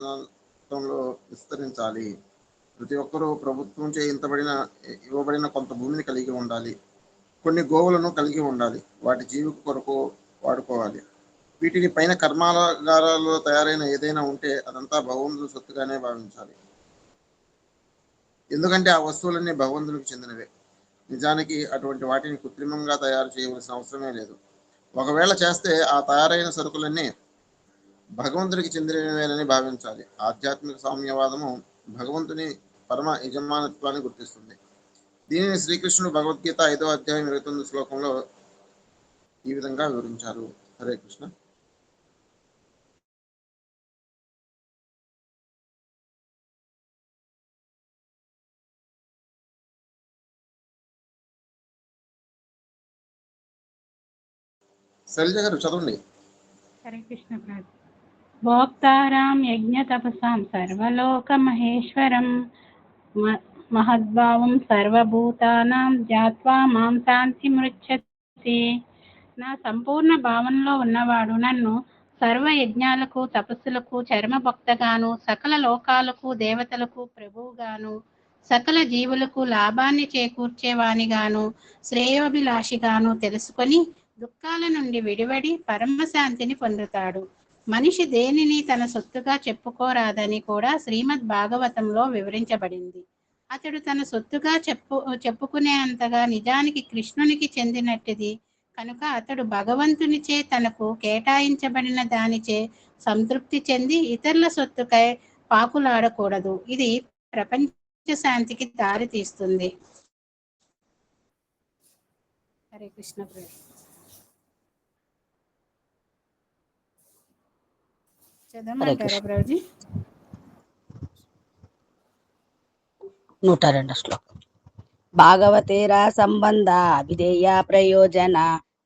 ప్రాంతంలో విస్తరించాలి. ప్రతి ఒక్కరూ ప్రభుత్వంచే ఇవ్వబడిన కొంత భూమిని కలిగి ఉండాలి. కొన్ని గోవులను కలిగి ఉండాలి. వాటి జీవిక కొరకు వాడుకోవాలి. వీటిని పైన కర్మాగారాల్లో తయారైన ఏదైనా ఉంటే అదంతా భగవంతుని సొత్తుగానే భావించాలి. ఎందుకంటే ఆ వస్తువులన్నీ భగవంతునికి చెందినవే. నిజానికి అటువంటి వాటిని కృత్రిమంగా తయారు చేయవలసిన అవసరమే లేదు. ఒకవేళ చేస్తే ఆ తయారైన సరుకులన్నీ భగవంతునికి చెందినవేనని భావించాలి. ఆధ్యాత్మిక సామ్యవాదము భగవంతుని పరమ యజమానత్వాన్ని గుర్తిస్తుంది. దీనిని శ్రీకృష్ణుడు భగవద్గీత 5వ అధ్యాయం 29 శ్లోకంలో ఈ విధంగా వివరించారు. హరే కృష్ణ. శైలజ గారు చదవండి. హరే కృష్ణ ప్రభు. భోక్తారాం యజ్ఞతపసాం సర్వలోక మహేశ్వరం మహద్భావం సర్వభూతానాం జ్ఞాత్వా మాం శాంతి మృచ్చతి. నా సంపూర్ణ భావనలో ఉన్నవాడు నన్ను సర్వ యజ్ఞాలకు తపస్సులకు చర్మ భక్తగాను, సకల లోకాలకు దేవతలకు ప్రభువుగాను, సకల జీవులకు లాభాన్ని చేకూర్చేవానిగాను, శ్రేయోభిలాషిగాను తెలుసుకొని దుఃఖాల నుండి విడివడి పరమశాంతిని పొందుతాడు. మనిషి దేనిని తన సొత్తుగా చెప్పుకోరాదని కూడా శ్రీమద్ భాగవతంలో వివరించబడింది. అతడు తన సొత్తుగా చెప్పుకునే అంతగా నిజానికి కృష్ణునికి చెందినట్టిది కనుక అతడు భగవంతునిచే తనకు కేటాయించబడిన దానిచే సంతృప్తి చెంది ఇతరుల సొత్తుకై పాకులాడకూడదు. ఇది ప్రపంచ శాంతికి దారి తీస్తుంది. హరే కృష్ణ ప్రభు. చదవమంటారా ప్రభుజీ? 102 శ్లోకం. భాగవతేరా సంబంధ అభిధేయ ప్రయోజన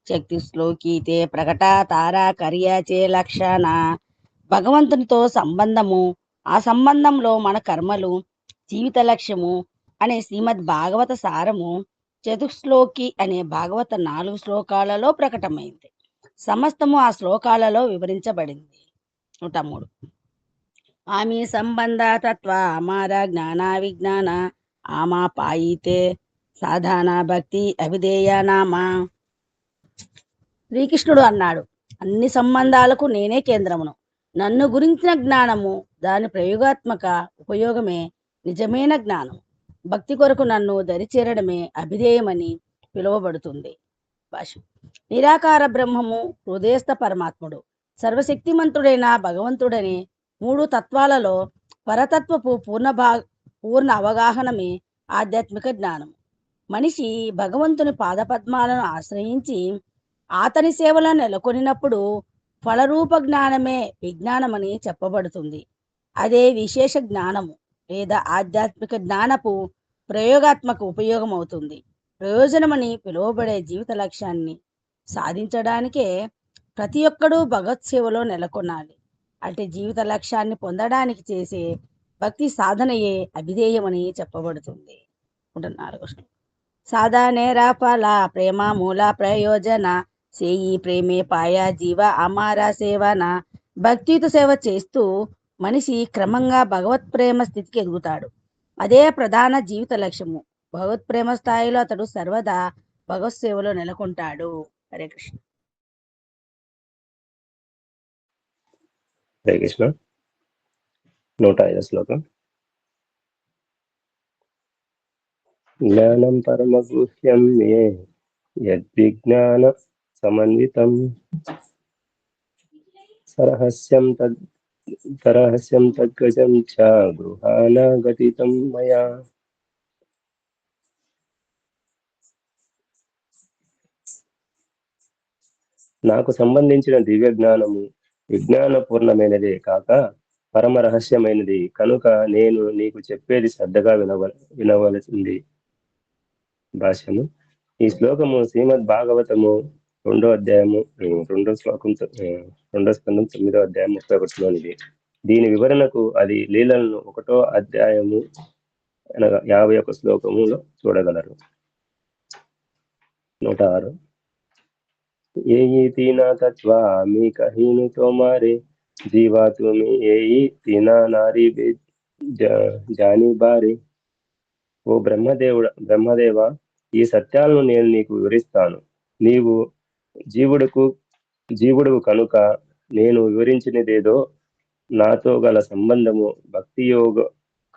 శక్తి శ్లోకీతే ప్రకట తారా కర్యాచే లక్షణ. భగవంతునితో సంబంధము, ఆ సంబంధంలో మన కర్మలు, జీవిత లక్ష్యము అనే శ్రీమద్ భాగవత సారము చతుశ్లోకి అనే భాగవత 4 శ్లోకాలలో ప్రకటమైంది. సమస్తము ఆ శ్లోకాలలో వివరించబడింది. 103. ఆమె సంబంధ తత్వ అమార జ్ఞాన విజ్ఞాన ఆమా పాయితే సాధాన భక్తి అభిధేయ నామ. శ్రీకృష్ణుడు అన్నాడు, అన్ని సంబంధాలకు నేనే కేంద్రమును. నన్ను గురించిన జ్ఞానము, దాని ప్రయోగాత్మక ఉపయోగమే నిజమైన జ్ఞానం. భక్తి కొరకు నన్ను దరిచేరడమే అభిధేయమని పిలువబడుతుంది. భాష్యం. నిరాకార బ్రహ్మము హృదయస్థ పరమాత్ముడు, సర్వశక్తిమంతుడైన భగవంతుడని 3 తత్వాలలో పరతత్వపు పూర్ణ అవగాహనమే ఆధ్యాత్మిక జ్ఞానం. మనిషి భగవంతుని పాదపద్మాలను ఆశ్రయించి అతని సేవలో నెలకొనినప్పుడు ఫలరూప జ్ఞానమే విజ్ఞానమని చెప్పబడుతుంది. అదే విశేష జ్ఞానము లేదా ఆధ్యాత్మిక జ్ఞానపు ప్రయోగాత్మక ఉపయోగం అవుతుంది. ప్రయోజనమని పిలువబడే జీవిత లక్ష్యాన్ని సాధించడానికే ప్రతి ఒక్కడూ భగవత్ సేవలో నెలకొనాలి. అంటే జీవిత లక్ష్యాన్ని పొందడానికి చేసే భక్తి సాధనయే అభిధేయమని చెప్పబడుతుంది. 4. సాధనేరా ఫల ప్రేమ మూల ప్రయోజన సేయి ప్రేమే పాయ జీవ అమార సేవన. భక్తియుత సేవ చేస్తూ మనిషి క్రమంగా భగవత్ ప్రేమ స్థితికి ఎదుగుతాడు. అదే ప్రధాన జీవిత లక్ష్యము. భగవత్ ప్రేమ స్థాయిలో అతడు సర్వదా భగవత్ సేవలో నెలకొంటాడు. హరే కృష్ణ. హరే కృష్ణ. 105 శ్లోకం. జ్ఞానం పరమగుహ్యం మే యద్విజ్ఞాన సమన్వితం సరహస్యం తద్గజం చ గృహాణ గతితం మయా. నాకు సంబంధించిన దివ్య జ్ఞానము విజ్ఞానపూర్ణమైనదే కాక పరమ రహస్యమైనది కనుక నేను నీకు చెప్పేది శ్రద్ధగా వినవలసింది. భాష్యము. ఈ శ్లోకము శ్రీమద్ భాగవతము 2వ అధ్యాయము 2వ శ్లోకం 2వ స్కందం 9వ అధ్యాయం 31లోనిది. దీని వివరణకు అది లీలలను 1వ అధ్యాయము 51 శ్లోకములో చూడగలరు. 106. ये तीना तत्वा मी कहीनु तोमारे जीवा तुम्हें यही तीना नारी बे जानी बारी. ఓ బ్రహ్మదేవ, ఈ సత్యాలను నేను నీకు వివరిస్తాను. నీవు జీవుడుకు కనుక నేను వివరించినదేదో నాతో గల సంబంధము, భక్తి యోగ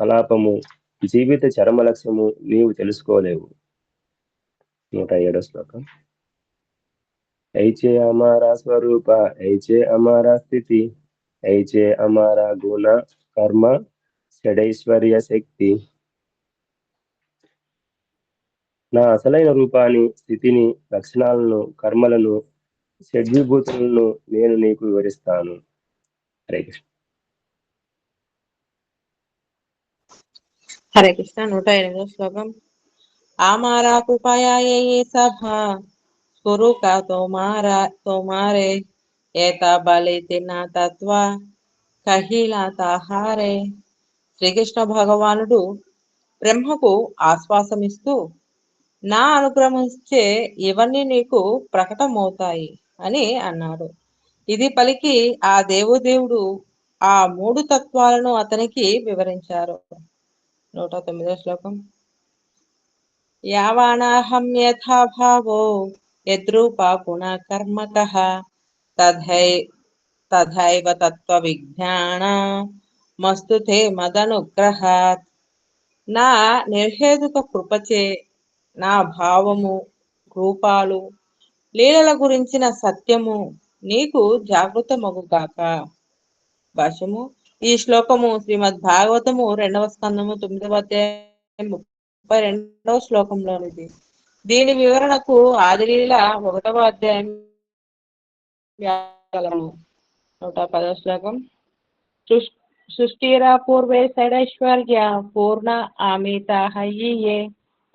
కలాపము, జీవిత చరమ లక్ష్యము నీవు తెలుసుకోలేవు. 107వ శ్లోకం. ऐचे हमारा स्वरूप, ऐचे हमारा स्थिति, ऐचे हमारा गुण कर्म షడైశ్వర్య శక్తి. నా అసలైన రూపాన్ని, స్థితిని, లక్షణాలను, కర్మలను, షడ్విభూతులను నేను నీకు వివరిస్తాను. హరే కృష్ణ. హరే కృష్ణ. 108వ శ్లోకం. ఆమారా కృపయా ఏ సభా గురు కా తోమారే ఏతా బలి తిన్నా తత్వ కహిలా తాహారే. శ్రీకృష్ణ భగవానుడు బ్రహ్మకు ఆశ్వాసమిస్తూ, నా అనుగ్రహించే ఇవన్నీ నీకు ప్రకటమవుతాయి అని అన్నాడు. ఇది పలికి ఆ దేవుడు ఆ 3 తత్వాలను అతనికి వివరించారు. 109వ శ్లోకం. యావానాహం యథా భావో యద్రూపా గుణ కర్మకః తథైవ తత్వ విజ్ఞాన మస్తు తే మదనుగ్రహాత్. నా నిర్హేతుక కృపచే నా భావము, రూపాలు, లీలల గురించిన సత్యము నీకు జాగృతమగుగాక. భాష్యము. ఈ శ్లోకము శ్రీమద్ భాగవతము 2వ స్కందము 9వ అధ్యాయం 32వ శ్లోకంలోనిది. దీని వివరణకు ఆదిలీల 1వ అధ్యాయం 110వ శ్లోకం. సృష్టిరా పూర్వే షడైశ్వర్య పూర్ణ ఆమిత హయ్యే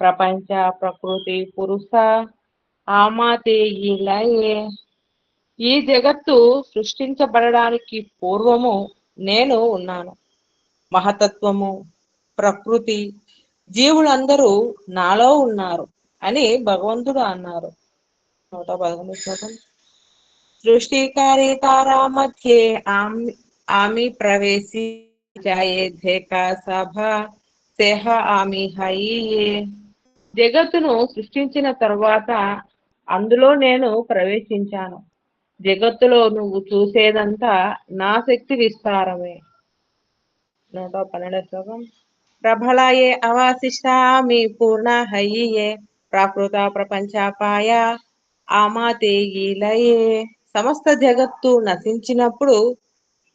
ప్రపంచ ప్రకృతి పురుష ఆమాతే లయే. ఈ జగత్తు సృష్టించబడడానికి పూర్వము నేను ఉన్నాను. మహతత్వము, ప్రకృతి, జీవులందరూ నాలో ఉన్నారు అని భగవంతుడు అన్నారు. 111వ శ్లోకం. సృష్టికారి తారా మధ్యే ఆమి ప్రవేశి జాయే ధేకా సభ సేహ ఆమి హయ్యే. జగత్తును సృష్టించిన తరువాత అందులో నేను ప్రవేశించాను. జగత్తులో నువ్వు చూసేదంతా నా శక్తి విస్తారమే. 112వ శ్లోకం. ప్రబలాయే అవాశిష్టామి పూర్ణ హయ్యే ప్రాకృత ప్రపంచాపాయ ఆమాతే లయే. సమస్త జగత్తు నశించినప్పుడు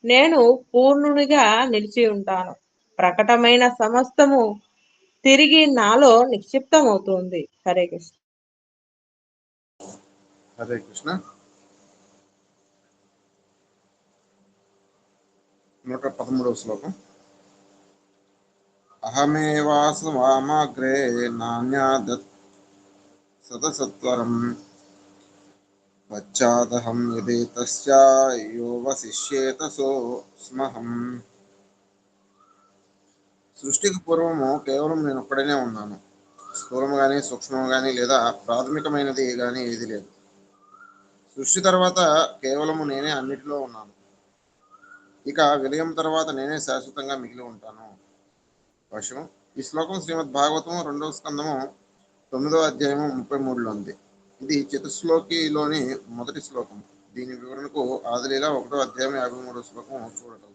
నేను పూర్ణునిగా నిలిచి ఉంటాను. ప్రకటమైన సమస్తము తిరిగి నాలో నిక్షిప్తమవుతుంది. హరే కృష్ణ. హరే కృష్ణ. 113వ శ్లోకం. అహమేవాసవామాగ్రే నాన్యాదత్ సతసత్వరం పశ్చాదహం యదేతస్య యో వశిష్యేత సోస్మహం. సృష్టికి పూర్వము కేవలం నేను ఒక్కడనే ఉన్నాను. స్థూలము కానీ, సూక్ష్మము కానీ, లేదా ప్రాథమికమైనది కానీ ఏది లేదు. సృష్టి తర్వాత కేవలము నేనే అన్నిటిలో ఉన్నాను. ఇక విలయం తర్వాత నేనే శాశ్వతంగా మిగిలి ఉంటాను. వర్షం. ఈ శ్లోకం శ్రీమద్ భాగవతం 2వ స్కందము 9వ అధ్యాయము 33లో ఉంది. ఇది చతుశ్లోకిలోని మొదటి శ్లోకం. దీని వివరణకు ఆదిలీల 1వ అధ్యాయం 53వ శ్లోకం చూడగలరు.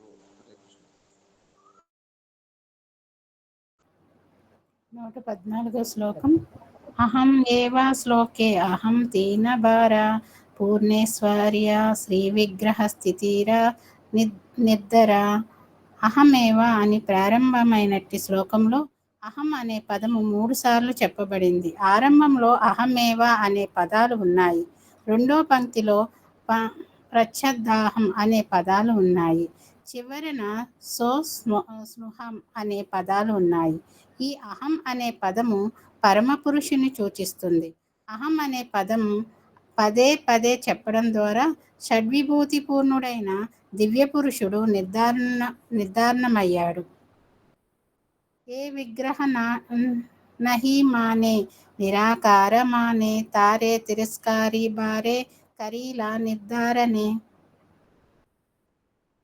114వ శ్లోకం. అహం ఏవా శ్లోకే అహం తీన భార పూర్ణేశ్వర్య శ్రీ విగ్రహ స్థితిర నిర్ధర. అహమేవ అని ప్రారంభమైనట్టి శ్లోకంలో అహం అనే పదము 3 సార్లు చెప్పబడింది. ఆరంభంలో అహమేవ అనే పదాలు ఉన్నాయి. రెండో పంక్తిలో ప్రచ్ఛదాహం అనే పదాలు ఉన్నాయి. చివరన స్మృహం అనే పదాలు ఉన్నాయి. ఈ అహం అనే పదము పరమపురుషుని సూచిస్తుంది. అహం అనే పదం పదే పదే చెప్పడం ద్వారా షడ్విభూతి పూర్ణుడైన దివ్య పురుషుడు నిర్ధారణమయ్యాడు. ఏ విగ్రహ నహి మానే నిరాకార మానే తారే తిరస్కారి బారే కరీలా నిర్ధారణే.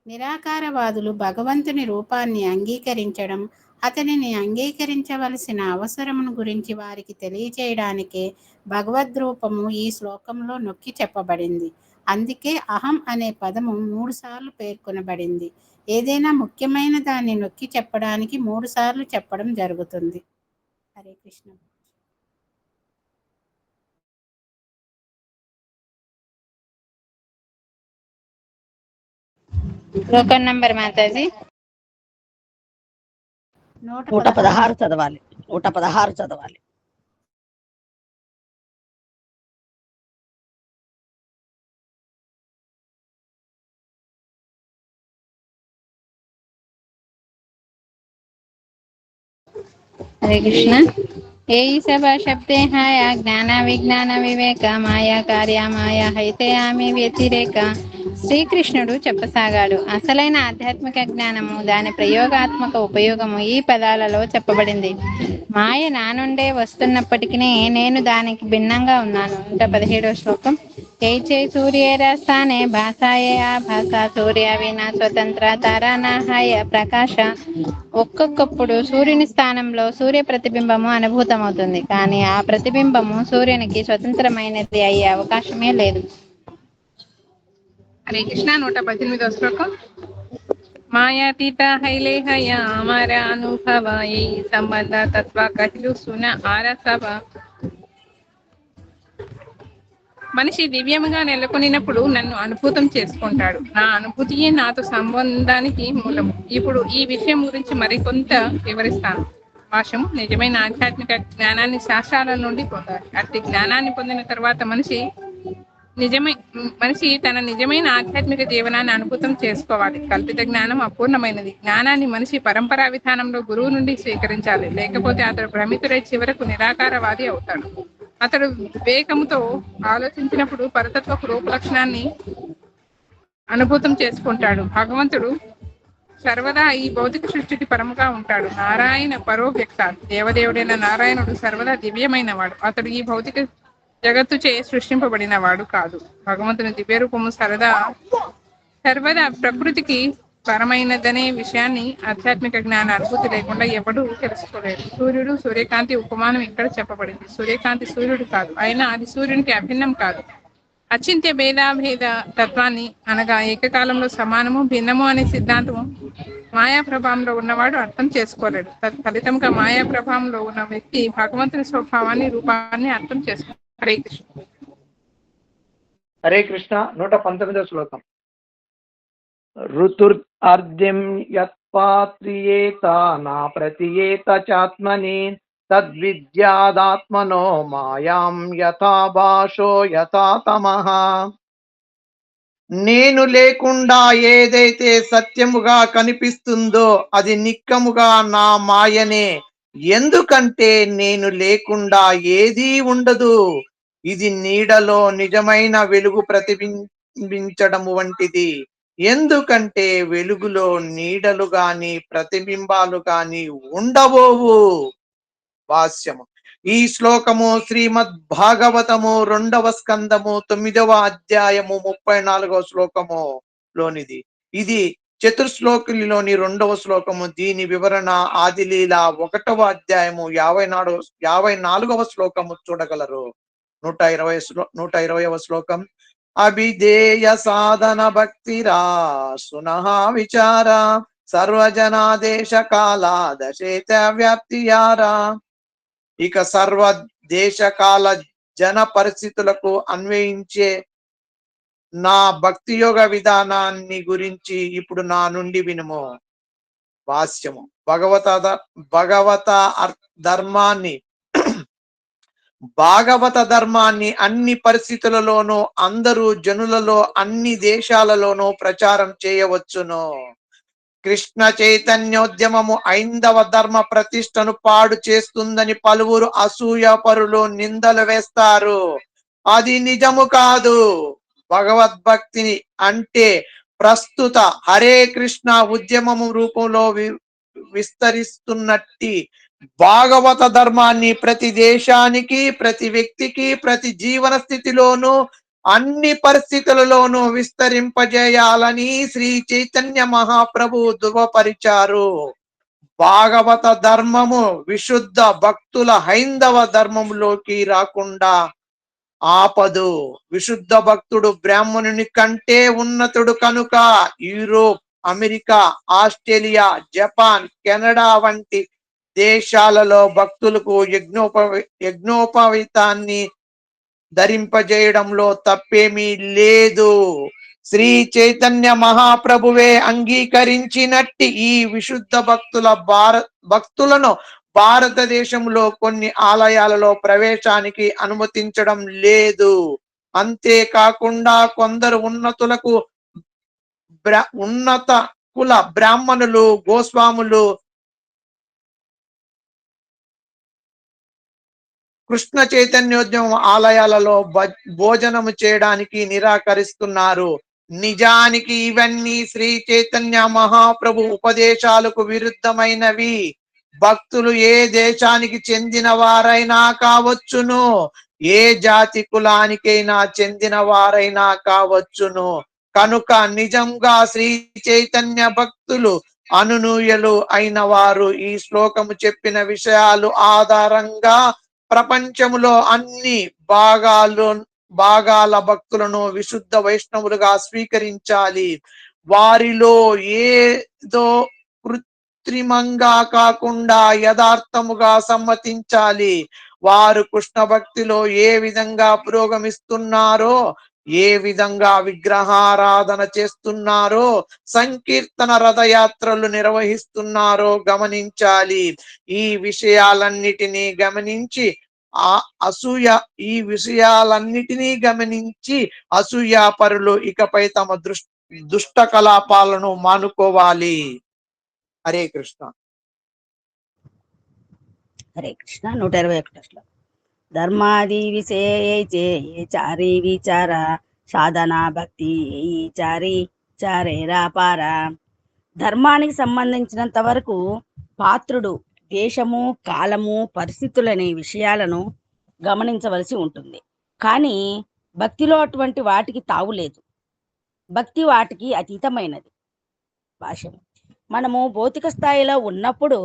నిరాకారవాదులు భగవంతుని రూపాన్ని అంగీకరించడం, అతనిని అంగీకరించవలసిన అవసరమును గురించి వారికి తెలియచేయడానికే భగవద్రూపము ఈ శ్లోకంలో నొక్కి చెప్పబడింది. అందుకే అహం అనే పదము 3 సార్లు పేర్కొనబడింది. ఏదైనా ముఖ్యమైన దాన్ని నొక్కి చెప్పడానికి 3 సార్లు చెప్పడం జరుగుతుంది. హరే కృష్ణ. శ్లోకం నంబర్ మాతాజీ 116 చదవాలి. 116 చదవాలి. हरे कृष्ण। ये सब शब्दे हाया ज्ञान विज्ञान विवेक మాయా కార్య మాయా హైతే ఆమె వ్యతిరేక. శ్రీకృష్ణుడు చెప్పసాగాడు, అసలైన ఆధ్యాత్మిక జ్ఞానము, దాని ప్రయోగాత్మక ఉపయోగము ఈ పదాలలో చెప్పబడింది. మాయ నా నుండే వస్తున్నప్పటికీ నేను దానికి భిన్నంగా ఉన్నాను. 117వ శ్లోకం. ఏచే సూర్యేరస్థానే భాసాయే ఆ భాష సూర్య వినా స్వతంత్ర తారానాహాయ ప్రకాశ. ఒక్కొక్కప్పుడు సూర్యుని స్థానంలో సూర్య ప్రతిబింబము అనుభూతమవుతుంది, కానీ ఆ ప్రతిబింబము సూర్యునికి స్వతంత్రమైనది అయ్యే అవకాశమే లేదు. హరే కృష్ణ. 118వ శ్లోకం. మాయాతీత హైలేహయ అమర అనుభవ ఈ సంబంధ తత్వ కహిలు సున ఆరసవ. మనిషి దివ్యముగా నెలకొనినప్పుడు నన్ను అనుభూతం చేసుకుంటాడు. నా అనుభూతియే నాతో సంబంధానికి మూలము. ఇప్పుడు ఈ విషయం గురించి మరికొంత వివరిస్తాను. భాష్యము. నిజమైన ఆధ్యాత్మిక జ్ఞానాన్ని శాస్త్రాల నుండి పొందాలి. అట్టి జ్ఞానాన్ని పొందిన తర్వాత మనిషి తన నిజమైన ఆధ్యాత్మిక జీవనాన్ని అనుభూతం చేసుకోవాలి. కల్పిత జ్ఞానం అపూర్ణమైనది. జ్ఞానాన్ని మనిషి పరంపరా విధానంలో గురువు నుండి స్వీకరించాలి, లేకపోతే అతడు భ్రమితుడై చివరకు నిరాకారవాది అవుతాడు. అతడు వివేకముతో ఆలోచించినప్పుడు పరతత్వపు రూపలక్షణాన్ని అనుభూతం చేసుకుంటాడు. భగవంతుడు సర్వదా ఈ భౌతిక సృష్టికి పరముగా ఉంటాడు. నారాయణ పరో వ్యక్త. దేవదేవుడైన నారాయణుడు సర్వదా దివ్యమైన వాడు. అతడు ఈ భౌతిక జగత్తు చే సృష్టింపబడిన వాడు కాదు. భగవంతుని దివ్య రూపము సర్వదా ప్రకృతికి పరమైనదనే విషయాన్ని ఆధ్యాత్మిక జ్ఞాన అనుభూతి లేకుండా ఎవడూ తెలుసుకోలేడు. సూర్యుడు, సూర్యకాంతి ఉపమానం ఇక్కడ చెప్పబడింది. సూర్యకాంతి సూర్యుడు కాదు, అయినా అది సూర్యునికి అభిన్నం కాదు. అచింత్య భేదాభేద తత్వాన్ని అనగా ఏకకాలంలో సమానము భిన్నము అనే సిద్ధాంతము మాయా ప్రభావంలో ఉన్నవాడు అర్థం చేసుకోలేడు. ఫలితంగా మాయా ప్రభావంలో ఉన్న వ్యక్తి భగవంతుని స్వభావాన్ని, రూపాన్ని అర్థం చేసుకోలేడు. హరే కృష్ణ. హరే కృష్ణ. 119వ శ్లోకం. ఋతుర్అర్ధ్యం యత్పాత్రియేత నా ప్రతియేత చాత్మని తద్విద్యాదాత్మనో మాయాం యథా భాషో యథా తమః. నేను లేకుండా ఏదైతే సత్యముగా కనిపిస్తుందో అది నిక్కముగా నా మాయనే. ఎందుకంటే నేను లేకుండా ఏదీ ఉండదు. ఇది నీడలో నిజమైన వెలుగు ప్రతిబింబించడము వంటిది. ఎందుకంటే వెలుగులో నీడలు గాని ప్రతిబింబాలు గాని ఉండబోవు. భాష్యము. ఈ శ్లోకము శ్రీమద్ భాగవతము 2వ స్కందము 9వ అధ్యాయము 34వ శ్లోకము లోనిది. ఇది చతుర్శ్లోకిలోని 2వ శ్లోకము. దీని వివరణ ఆదిలీల 1వ అధ్యాయము 54వ శ్లోకము చూడగలరు. 120వ శ్లోకం. అభిధేయ సాధన భక్తిరా సునః విచార సర్వజనాదేశ కాల దశేత వ్యాప్తియారా. ఇక సర్వ దేశకాల జన పరిస్థితులకు అన్వయించే నా భక్తి యోగ విధానాన్ని గురించి ఇప్పుడు నా నుండి వినుము. భాష్యము. భాగవత ధర్మాన్ని అన్ని పరిస్థితులలోనూ అందరూ జనులలో అన్ని దేశాలలోనూ ప్రచారం చేయవచ్చును. కృష్ణ చైతన్యోద్యమము ఐందవ ధర్మ ప్రతిష్టను పాడు చేస్తుందని పలువురు అసూయపరులు నిందలు వేస్తారు. అది నిజము కాదు. భగవద్భక్తిని అంటే ప్రస్తుత హరే కృష్ణ ఉద్యమము రూపంలో విస్తరిస్తున్నట్టి భాగవత ధర్మాన్ని ప్రతి దేశానికి, ప్రతి వ్యక్తికి, ప్రతి జీవన స్థితిలోనూ అన్ని పరిస్థితులలోనూ విస్తరింపజేయాలని శ్రీ చైతన్య మహాప్రభు ధృవపరిచారు. భాగవత ధర్మము విశుద్ధ భక్తుల హైందవ ధర్మంలోకి రాకుండా ఆపదు. విశుద్ధ భక్తుడు బ్రాహ్మణుని కంటే ఉన్నతుడు కనుక Europe, America, Australia, Japan, Canada వంటి దేశాలలో భక్తులకు యజ్ఞోపవీతాన్ని ధరింపజేయడంలో తప్పేమీ లేదు. శ్రీ చైతన్య మహాప్రభువే అంగీకరించినట్టి ఈ విశుద్ధ భక్తులను భారతదేశంలో కొన్ని ఆలయాలలో ప్రవేశానికి అనుమతించడం లేదు. అంతేకాకుండా కొందరు ఉన్నత కుల బ్రాహ్మణులు, గోస్వాములు కృష్ణ చైతన్యోద్యమం ఆలయాలలో భోజనము చేయడానికి నిరాకరిస్తున్నారు. నిజానికి ఇవన్నీ శ్రీ చైతన్య మహాప్రభు ఉపదేశాలకు విరుద్ధమైనవి. భక్తులు ఏ దేశానికి చెందిన వారైనా కావచ్చును, ఏ జాతి కులానికైనా చెందిన వారైనా కావచ్చును. కనుక నిజంగా శ్రీ చైతన్య భక్తులు అనునూయలు అయిన వారు ఈ శ్లోకము చెప్పిన విషయాలు ఆధారంగా ప్రపంచంలో అన్ని భాగాల భక్తులను విశుద్ధ వైష్ణవులుగా స్వీకరించాలి. వారిలో ఏదో కృత్రిమంగా కాకుండా యథార్థముగా సమ్మతించాలి. వారు కృష్ణ భక్తిలో ఏ విధంగా పురోగమిస్తున్నారో, ఏ విధంగా విగ్రహారాధన చేస్తున్నారో, సంకీర్తన రథయాత్రలు నిర్వహిస్తున్నారో గమనించాలి. ఈ విషయాలన్నిటినీ గమనించి అసూయాపరులు ఇకపై తమ దుష్ట కలాపాలను మానుకోవాలి. హరే కృష్ణ. హరే కృష్ణ. 121 ధర్మాది విషయ చారి విచార సాధన భక్తి చారి చారేరా పారా. ధర్మానికి సంబంధించినంత వరకు పాత్రుడు దేశము, కాలము, పరిస్థితులనే విషయాలను గమనించవలసి ఉంటుంది. కానీ భక్తిలో అటువంటి వాటికి తావులేదు. భక్తి వాటికి అతీతమైనది. భాష్యం. మనము భౌతిక స్థాయిలో ఉన్నప్పుడు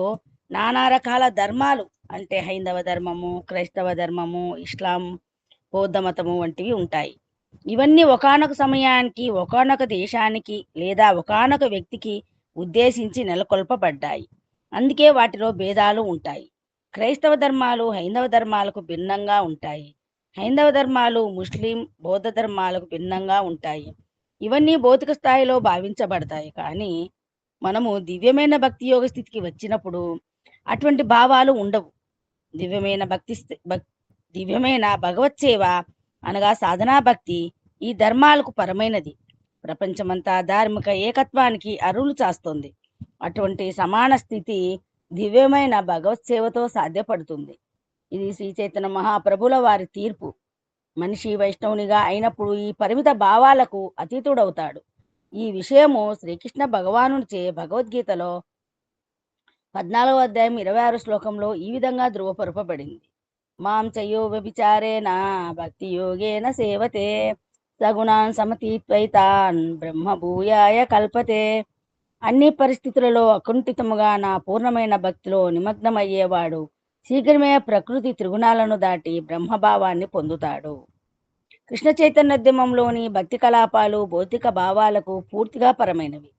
నానా రకాల ధర్మాలు అంటే హైందవ ధర్మము, క్రైస్తవ ధర్మము, ఇస్లాం, బౌద్ధ మతము వంటివి ఉంటాయి. ఇవన్నీ ఒకానొక సమయానికి, ఒకానొక దేశానికి లేదా ఒకానొక వ్యక్తికి ఉద్దేశించి నెలకొల్పబడ్డాయి. అందుకే వాటిలో భేదాలు ఉంటాయి. క్రైస్తవ ధర్మాలు హైందవ ధర్మాలకు భిన్నంగా ఉంటాయి. హైందవ ధర్మాలు ముస్లిం, బౌద్ధ ధర్మాలకు భిన్నంగా ఉంటాయి. ఇవన్నీ భౌతిక స్థాయిలో భావించబడతాయి. కానీ మనము దివ్యమైన భక్తి యోగ స్థితికి వచ్చినప్పుడు అటువంటి భావాలు ఉండవు. దివ్యమైన భగవత్ సేవ అనగా సాధనా భక్తి ఈ ధర్మాలకు పరమైనది. ప్రపంచమంతా ధార్మిక ఏకత్వానికి అరువులు చాస్తుంది. అటువంటి సమాన స్థితి దివ్యమైన భగవత్ సేవతో సాధ్యపడుతుంది. ఇది శ్రీ చైతన్య మహాప్రభుల వారి తీర్పు. మనిషి వైష్ణవునిగా అయినప్పుడు ఈ పరిమిత భావాలకు అతీతుడవుతాడు. ఈ విషయము శ్రీకృష్ణ భగవానునిచే భగవద్గీతలో 14వ అధ్యాయం 26 శ్లోకంలో ఈ విధంగా ధృవపరపబడింది. మాం చయో వ్యభిచారేణ భక్తి యోగేన సేవతే సగుణాన్ సమతీత్వైతాన్ బ్రహ్మభూయాయ కల్పతే. అన్ని పరిస్థితులలో అకుంఠితముగా నా పూర్ణమైన భక్తిలో నిమగ్నమయ్యేవాడు శీఘ్రమే ప్రకృతి త్రిగుణాలను దాటి బ్రహ్మభావాన్ని పొందుతాడు. కృష్ణ చైతన్యోద్యమంలోని భక్తి కలాపాలు భౌతిక భావాలకు పూర్తిగా పరమైనవి.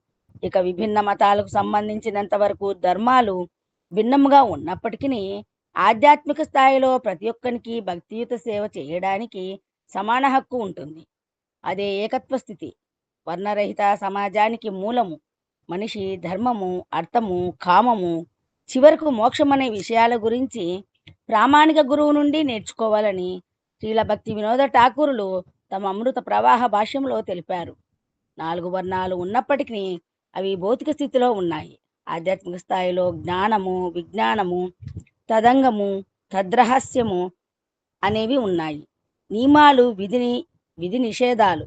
ఇక విభిన్న మతాలకు సంబంధించినంత వరకు ధర్మాలు భిన్నముగా ఉన్నప్పటికీ ఆధ్యాత్మిక స్థాయిలో ప్రతి ఒక్కరికి భక్తియుత సేవ చేయడానికి సమాన హక్కు ఉంటుంది. అదే ఏకత్వ స్థితి. వర్ణరహిత సమాజానికి మూలము. మనిషి ధర్మము, అర్థము, కామము, చివరకు మోక్షమనే విషయాల గురించి ప్రామాణిక గురువు నుండి నేర్చుకోవాలని శ్రీల భక్తి వినోద ఠాకూరులు తమ అమృత ప్రవాహ భాష్యంలో తెలిపారు. 4 వర్ణాలు ఉన్నప్పటికీ అవి భౌతిక స్థితిలో ఉన్నాయి. ఆధ్యాత్మిక స్థాయిలో జ్ఞానము, విజ్ఞానము, తదంగము, తద్రహస్యము అనేవి ఉన్నాయి. నియమాలు, విధి నిషేధాలు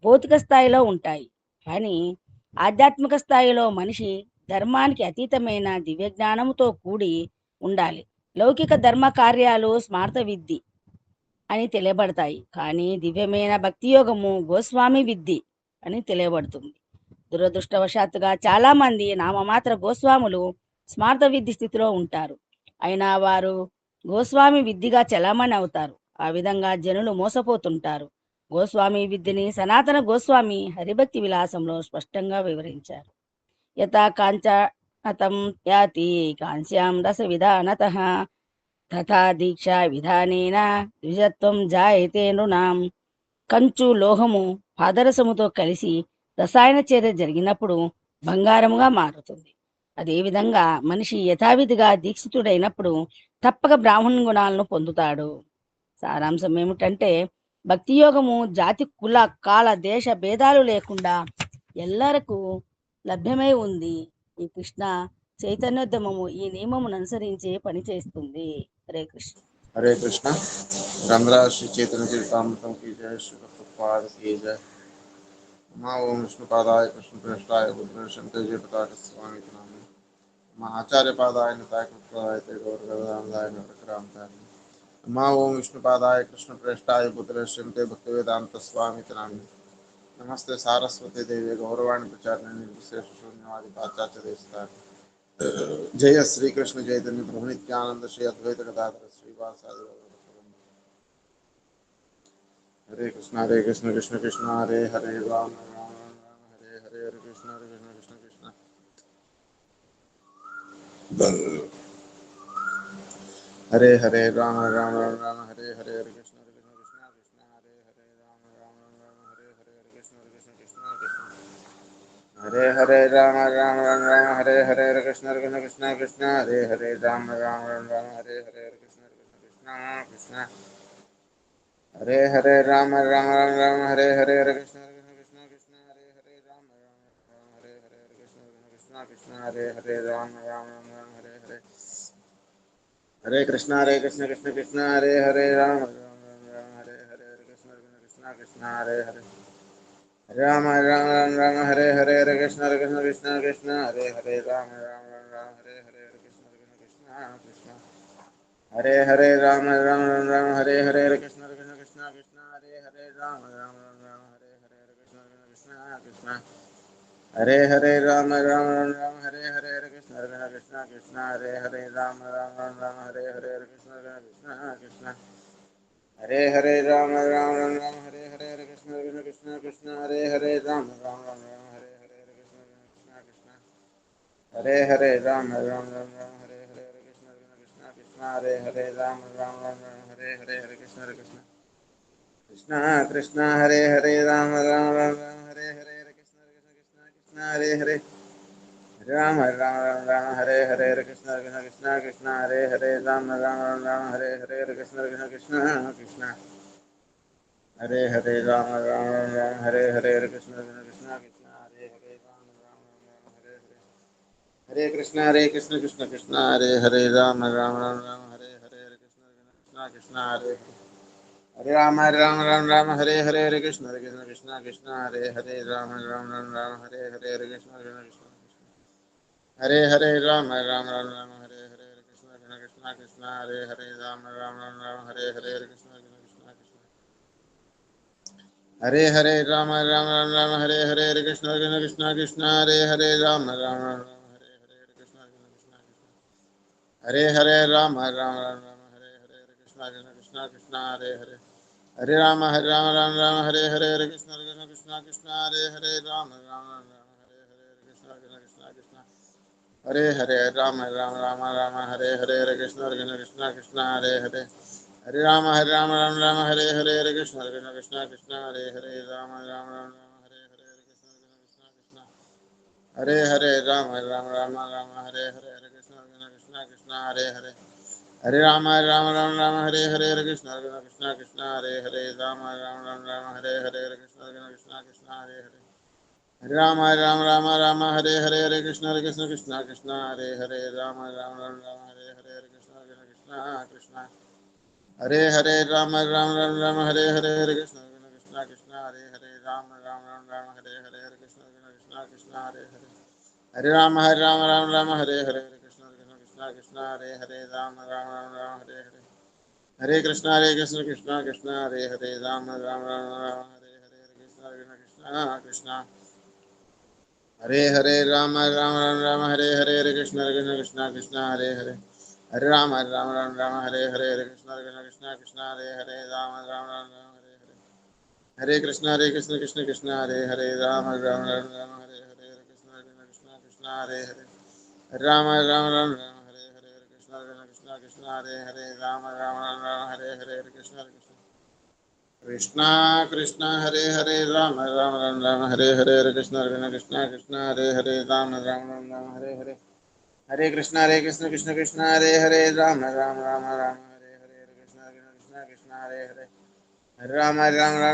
భౌతిక స్థాయిలో ఉంటాయి. కానీ ఆధ్యాత్మిక స్థాయిలో మనిషి ధర్మానికి అతీతమైన దివ్య జ్ఞానముతో కూడి ఉండాలి. లౌకిక ధర్మ కార్యాలు స్మార్త విద్ధి అని తెలియబడతాయి. కానీ దివ్యమైన భక్తి యోగము గోస్వామి విద్ధి అని తెలియబడుతుంది. దురదృష్టవశాత్తుగా చాలా మంది నామమాత్ర గోస్వాములు స్మార్థ విద్ధి స్థితిలో ఉంటారు. అయినా వారు గోస్వామి విద్ధిగా చలామణి అవుతారు. ఆ విధంగా జనులు మోసపోతుంటారు. గోస్వామి విద్యని సనాతన గోస్వామి హరిభక్తి విలాసంలో స్పష్టంగా వివరించారు. యథా కాంచనతం యాతి కాంస్యాం రస విధానతః తథా దీక్షా విధానేన ద్విజత్వం జాయతే నృణాం. కంచు లోహము పాదరసముతో కలిసి రసాయన చర్య జరిగినప్పుడు బంగారముగా మారుతుంది. అదేవిధంగా మనిషి యథావిధిగా దీక్షితుడైనప్పుడు తప్పక బ్రాహ్మణ గుణాలను పొందుతాడు. సారాంశం ఏమిటంటే భక్తి యోగము జాతి కుల కాల దేశ భేదాలు లేకుండా ఎల్లరకు లభ్యమై ఉంది. ఈ కృష్ణ చైతన్యోద్యమము ఈ నియమమును అనుసరించే పనిచేస్తుంది. హరే కృష్ణ. హరే కృష్ణ. గంధరాజ్ శ్రీ చైతన్య చరితామృతం की जय, श्री प्रभुपाद की जय। नमः ओम विष्णुपादाय कृष्णप्रेष्ठाय बुद्धेशन्ते जय पताक स्वामी नामे। नमः आचार्य पादाय निताय कृष्णाय ते गौरगदाय नरकरामताय। नमः ओम विष्णुपादाय कृष्णप्रेष्ठाय बुद्धेशन्ते भक्तिवेदांत स्वामी नामे। नमस्ते सारस्वती देवी गौरवाणी प्रचारिणे निर्विशेष शून्यवादी पाश्चात्य देशतारिणे। जय श्री कृष्ण चैतन्य प्रभु नित्यानंद श्री अद्वैत गदाधर श्रीवासादि गौरभक्तवृंद। हरे कृष्ण कृष्ण कृष्ण हरे हरे राम राम राम हरे हरे, हरे कृष्ण कृष्ण कृष्ण हरे हरे राम राम राम हरे हरे, हरे कृष्ण कृष्ण कृष्ण हरे हरे राम राम राम हरे हरे, हरे कृष्ण कृष्ण कृष्ण हरे हरे राम राम राम हरे हरे, हरे कृष्ण कृष्ण कृष्ण हरे हरे राम राम राम हरे हरे, हरे कृष्ण कृष्ण कृष्ण हरे हरे राम राम राम हरे हरे, हरे कृष्ण कृष्ण कृष्ण हरे हरे राम राम राम हरे हरे, हरे कृष्ण कृष्ण कृष्ण हरे हरे राम राम राम हरे हरे, हरे कृष्ण कृष्ण कृष्ण हरे हरे राम राम राम हरे हरे, हरे कृष्ण कृष्ण कृष्ण हरे हरे राम राम राम हरे हरे, हरे कृष्ण कृष्ण कृष्ण हरे हरे राम राम राम हरे हरे, हरे कृष्ण कृष्ण कृष्ण हरे हरे राम राम राम हरे हरे, हरे कृष्ण कृष्ण कृष्ण हरे हरे राम राम राम हरे हरे, हरे कृष्ण कृष्ण कृष्ण हरे हरे राम राम राम हरे हरे, हरे कृष्ण कृष्ण कृष्ण हरे हरे राम राम राम हरे हरे, हरे कृष्ण कृष्ण कृष्ण हरे हरे राम राम राम हरे हरे, हरे कृष्ण कृष्ण कृष्ण हरे हरे राम राम राम हरे हरे, हरे कृष्ण कृष्ण कृष्ण हरे हरे राम राम राम हरे हरे, हरे कृष्ण कृष्ण कृष्ण हरे हरे राम राम राम हरे हरे, हरे कृष्ण कृष्ण कृष्ण कृष्ण हरे हरे राम राम राम हरे हरे, हरे कृष्ण कृष्ण कृष्ण हरे हरे राम राम राम हरे हरे, हरे कृष्ण कृष्ण कृष्ण हरे हरे राम राम राम हरे हरे, हरे कृष्ण कृष्ण कृष्ण कृष्ण हरे हरे राम राम राम हरे हरे, हरे कृष्ण कृष्ण कृष्ण हरे हरे राम राम राम हरे हरे, हरे कृष्ण कृष्ण कृष्ण हरे हरे राम राम राम हरे हरे, हरे कृष्ण कृष्ण कृष्ण हरे हरे राम राम हरे हरे, हरे कृष्ण कृष्ण कृष्ण हरे हरे राम राम राम हरे हरे, हरे कृष्ण कृष्ण हरे हरे राम राम हरे हरे, हरे कृष्ण कृष्ण कृष्ण हरे हरे राम राम राम हरे हरे, हरे कृष्ण कृष्ण कृष्ण हरे हरे राम राम हरे हरे, हरे कृष्ण कृष्ण कृष्ण हरे हरे राम राम हरे हरे, हरे कृष्ण कृष्ण कृष्ण हरे हरे राम राम हरे हरे, हरे कृष्ण कृष्ण कृष्ण हरे हरे, हरे राम हरे हरे, हरे कृष्ण कृष्ण कृष्ण हरे हरे राम राम हरे हरे, हरे कृष्ण कृष्ण कृष्ण हरे हरे राम हरे हरे, हरे कृष्ण कृष्ण कृष्ण हरे हरे, हरे राम हरे हरे, हरे कृष्ण कृष्ण कृष्ण हरे हरे राम हरे हरे, हरे कृष्ण कृष्ण कृष्ण हरे हरे राम हरे हरे, हरे कृष्ण कृष्ण कृष्ण हरे हरे, हरे राम हरे हरे, हरे कृष्ण कृष्ण कृष्ण हरे हरे राम हरे हरे, हरे कृष्ण कृष्ण कृष्ण हरे हरे, हरे राम हरे हरे, हरे कृष्ण कृष्ण कृष्ण हरे हरे राम हरे हरे, हरे कृष्ण कृष्ण कृष्ण हरे हरे राम हरे हरे, हरे कृष्ण कृष्ण कृष्ण हरे हरे राम हरे हरे, हरे कृष्ण कृष्ण कृष्ण हरे हरे, हरे राम हरे हरे, हरे कृष्ण कृष्ण कृष्ण हरे हरे राम हरे हरे, हरे कृष्ण कृष्ण कृष्ण हरे हरे राम राम राम राम हरे हरे हरे कृष्ण कृष्ण हरे राम राम राम राम हरे हरे हरे कृष्ण कृष्ण कृष्ण हरे हरे हरे राम राम हरे हरे हरे कृष्ण कृष्ण हरे हरे राम राम हरे हरे हरे कृष्ण कृष्ण कृष्ण हरे हरे राम राम हरे हरे हरे कृष्ण कृष्ण हरे हरे राम राम हरे हरे हरे कृष्ण कृष्ण हरे हरे राम राम हरे हरे हरे कृष्ण कृष्ण कृष्ण हरे हरे राम राम हरे हरे हरे कृष्ण कृष्ण हरे हरे राम राम हरे हरे हरे कृष्ण कृष्ण हरे हरे राम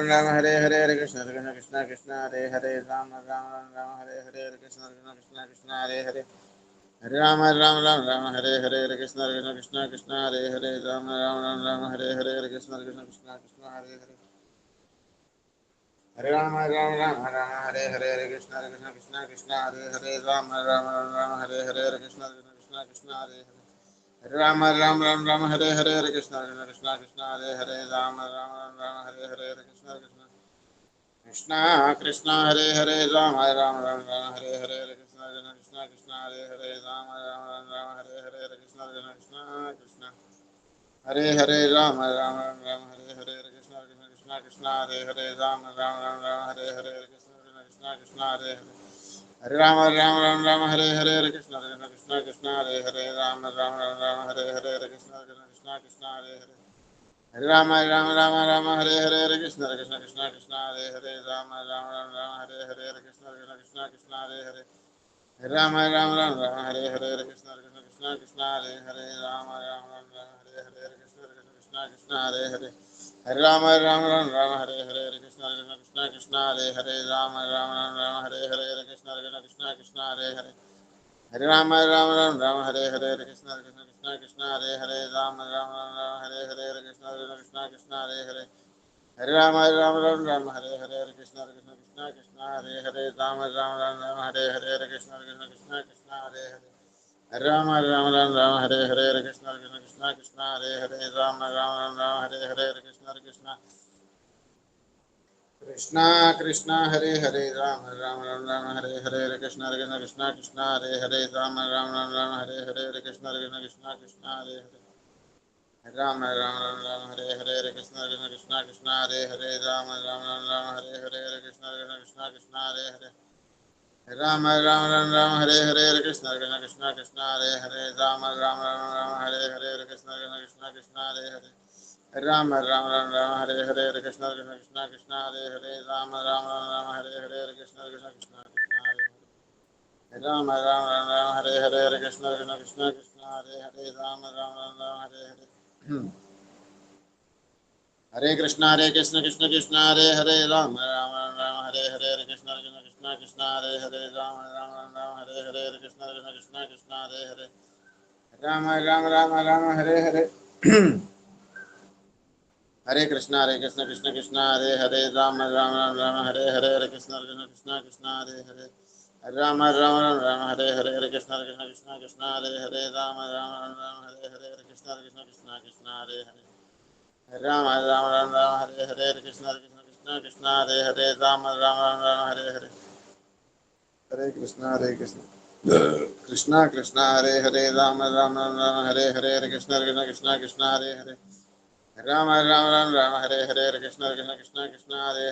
राम हरे हरे हरे कृष्ण कृष्ण हरे हरे राम हरे हरे हरे कृष्ण कृष्ण हरे हरे राम राम हरे हरे हरे कृष्ण कृष्ण हरे हरे राम हरे हरे हरे कृष्ण कृष्ण हरे हरे राम हरे हरे हरे कृष्ण कृष्ण हरे हरे हरे राम हरे हरे हरे कृष्ण कृष्ण हरे हरे राम हरे हरे हरे कृष्ण कृष्ण हरे हरे राम हरे हरे हरे कृष्ण कृष्ण हरे हरे राम हरे हरे हरे कृष्ण कृष्ण हरे हरे राम हरे हरे हरे कृष्ण कृष्ण हरे हरे राम हरे हरे हरे कृष्ण कृष्ण हरे हरे राम हरे हरे हरे कृष्ण कृष्ण हरे हरे राम हरे हरे हरे कृष्ण कृष्ण हरे हरे हरे राम हरे हरे हरे कृष्ण कृष्ण हरे हरे राम हरे हरे हरे कृष्ण कृष्ण हरे हरे हरे राम हरे हरे हरे कृष्ण कृष्ण हरे हरे राम हरे हरे हरे कृष्ण कृष्ण हरे हरे राम हरे हरे हरे कृष्ण कृष्ण हरे हरे राम हरे हरे हरे कृष्ण कृष्ण हरे हरे हरे राम हरे हरे हरे कृष्ण कृष्ण हरे हरे राम हरे हरे हरे कृष्ण कृष्ण हरे हरे हरे राम हरे हरे हरे कृष्ण कृष्ण हरे हरे राम हरे हरे हरे कृष्ण कृष्ण हरे हरे हरे राम हरे हरे हरे कृष्ण कृष्ण हरे हरे राम हरे हरे हरे कृष्ण कृष्ण हरे हरे हरे राम हरे हरे हरे कृष्ण कृष्ण हरे हरे राम हरे हरे हरे कृष्ण कृष्ण हरे हरे राम हरे हरे हरे कृष्ण कृष्ण हरे हरे राम हरे हरे हरे कृष्ण कृष्ण हरे हरे राम हरे हरे हरे कृष्ण कृष्ण हरे हरे राम हरे हरे हरे कृष्ण कृष्ण हरे हरे राम हरे हरे हरे कृष्ण कृष्ण हरे हरे राम हरे हरे हरे कृष्ण कृष्ण हरे हरे राम हरे हरे हरे कृष्ण कृष्ण हरे हरे राम हरे हरे हरे कृष्ण कृष्ण हरे राम हरे हरे हरे कृष्ण कृष्ण हरे हरे राम हरे हरे हरे कृष्ण कृष्ण हरे हरे राम हरे हरे हरे कृष्ण कृष्ण हरे हरे राम हरे हरे हरे कृष्ण कृष्ण हरे हरे राम हरे हरे हरे कृष्ण कृष्ण हरे हरे राम हरे हरे हरे कृष्ण कृष्ण हरे हरे राम हरे हरे हरे कृष्ण कृष्ण हरे हरे राम हरे हरे हरे कृष्ण कृष्ण हरे हरे राम हरे हरे हरे कृष्ण कृष्ण हरे हरे राम हरे हरे हरे कृष्ण कृष्ण हरे हरे राम हरे हरे हरे कृष्ण कृष्ण हरे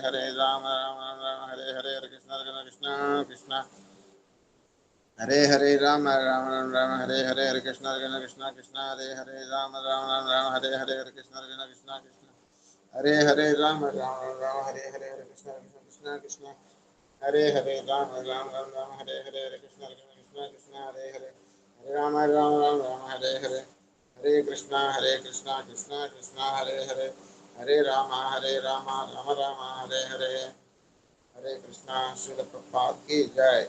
हरे राम हरे हरे हरे कृष्ण कृष्ण हरे हरे राम हरे हरे हरे कृष्ण कृष्ण हरे हरे राम हरे हरे हरे कृष्ण कृष्ण हरे हरे राम हरे हरे हरे कृष्ण कृष्ण हरे हरे राम हरे हरे हरे कृष्ण कृष्ण हरे हरे राम हरे हरे हरे कृष्ण कृष्ण हरे हरे राम हरे हरे हरे कृष्णा कृष्ण कृष्ण हरे हरे हरे राम राम हरे हरे हरे कृष्णा। श्रील प्रभुपाद की जय।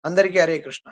అందరికీ హరే కృష్ణ.